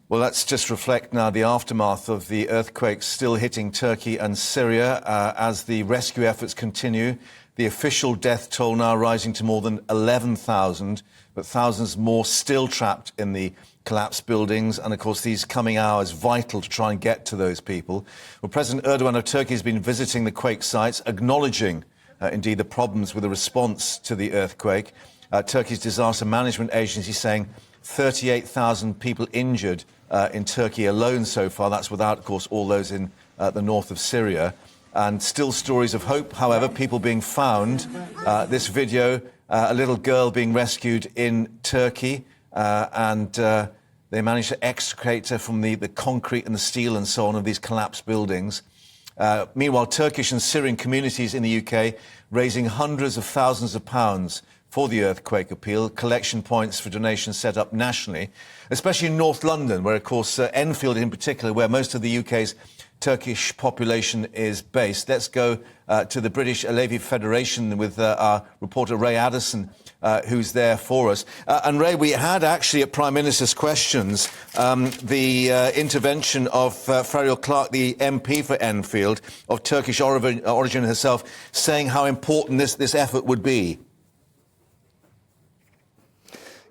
Well, let's just reflect now the aftermath of the earthquakes still hitting Turkey and Syria as the rescue efforts continue. The official death toll now rising to more than 11,000, but thousands more still trapped in the collapsed buildings. And, of course, these coming hours vital to try and get to those people. Well, President Erdogan of Turkey has been visiting the quake sites, acknowledging, indeed, the problems with the response to the earthquake. Turkey's disaster management agency saying 38,000 people injured in Turkey alone so far. That's without, of course, all those in the north of Syria. And still stories of hope, however, people being found. This video, a little girl being rescued in Turkey, and they managed to extricate her from the concrete and the steel and so on of these collapsed buildings. Meanwhile, Turkish and Syrian communities in the UK raising hundreds of thousands of pounds for the earthquake appeal, collection points for donations set up nationally, especially in North London, where, of course, Enfield in particular, where most of the UK's Turkish population is based. Let's go to the British Alevi Federation with our reporter Ray Addison, who's there for us. And Ray, we had actually at Prime Minister's Questions the intervention of Ferial Clark, the MP for Enfield, of Turkish origin herself, saying how important this effort would be.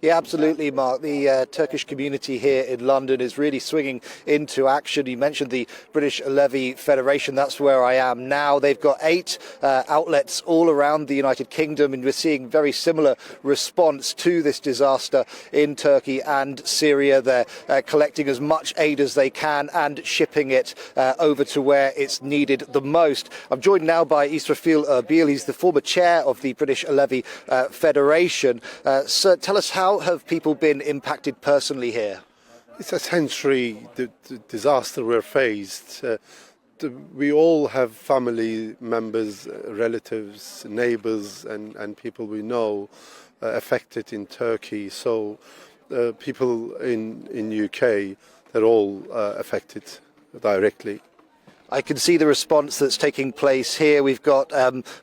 Yeah, absolutely, Mark. The Turkish community here in London is really swinging into action. You mentioned the British Alevi Federation. That's where I am now. They've got 8 outlets all around the United Kingdom, and we're seeing very similar response to this disaster in Turkey and Syria. They're collecting as much aid as they can and shipping it over to where it's needed the most. I'm joined now by Israfil Erbil. He's the former chair of the British Alevi Federation. Sir, tell us, how have people been impacted personally here? It's essentially the disaster we're faced. We all have family members, relatives, neighbours and people we know affected in Turkey. So people in UK, they're all affected directly. I can see the response that's taking place here. We've got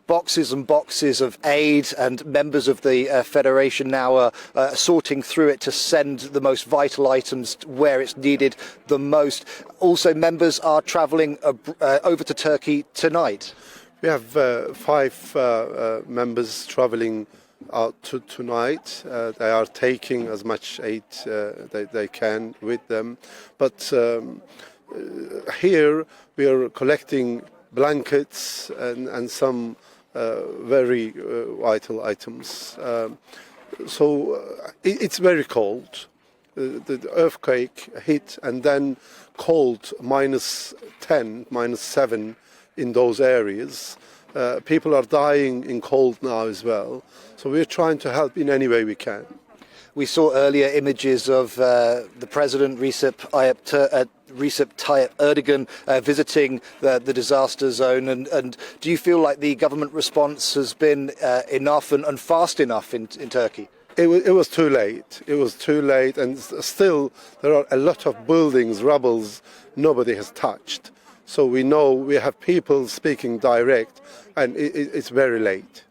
boxes and boxes of aid, and members of the Federation now are sorting through it to send the most vital items where it's needed the most. Also, members are travelling over to Turkey tonight. We have 5 members travelling out tonight. They are taking as much aid they can with them. But here we are collecting blankets and some very vital items. It's very cold. The earthquake hit, and then cold, -10, -7 in those areas. People are dying in cold now as well. So we're trying to help in any way we can. We saw earlier images of the President Recep Tayyip Erdogan visiting the disaster zone. And do you feel like the government response has been enough and fast enough in Turkey? It was too late. It was too late. And still, there are a lot of buildings, rubbles, nobody has touched. So we know we have people speaking direct, and it's very late.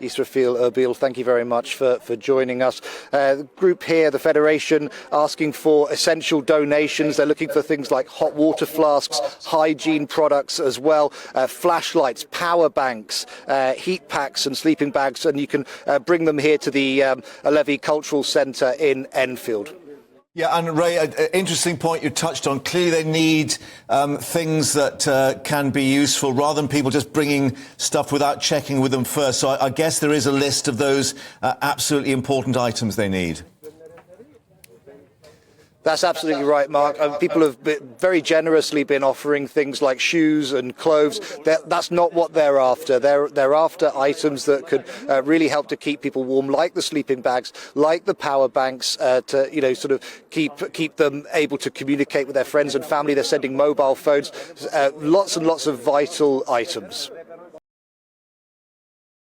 Israfil Erbil, thank you very much for joining us. The group here, the Federation, asking for essential donations. They're looking for things like hot water flasks, hygiene products as well, flashlights, power banks, heat packs and sleeping bags, and you can bring them here to the Alevi Cultural Centre in Enfield. Yeah, and Ray, an interesting point you touched on. Clearly they need things that can be useful, rather than people just bringing stuff without checking with them first. So I guess there is a list of those absolutely important items they need. That's absolutely right, Mark. People have very generously been offering things like shoes and clothes. That's not what they're after. They're after items that could really help to keep people warm, like the sleeping bags, like the power banks, to sort of keep them able to communicate with their friends and family. They're sending mobile phones, lots and lots of vital items.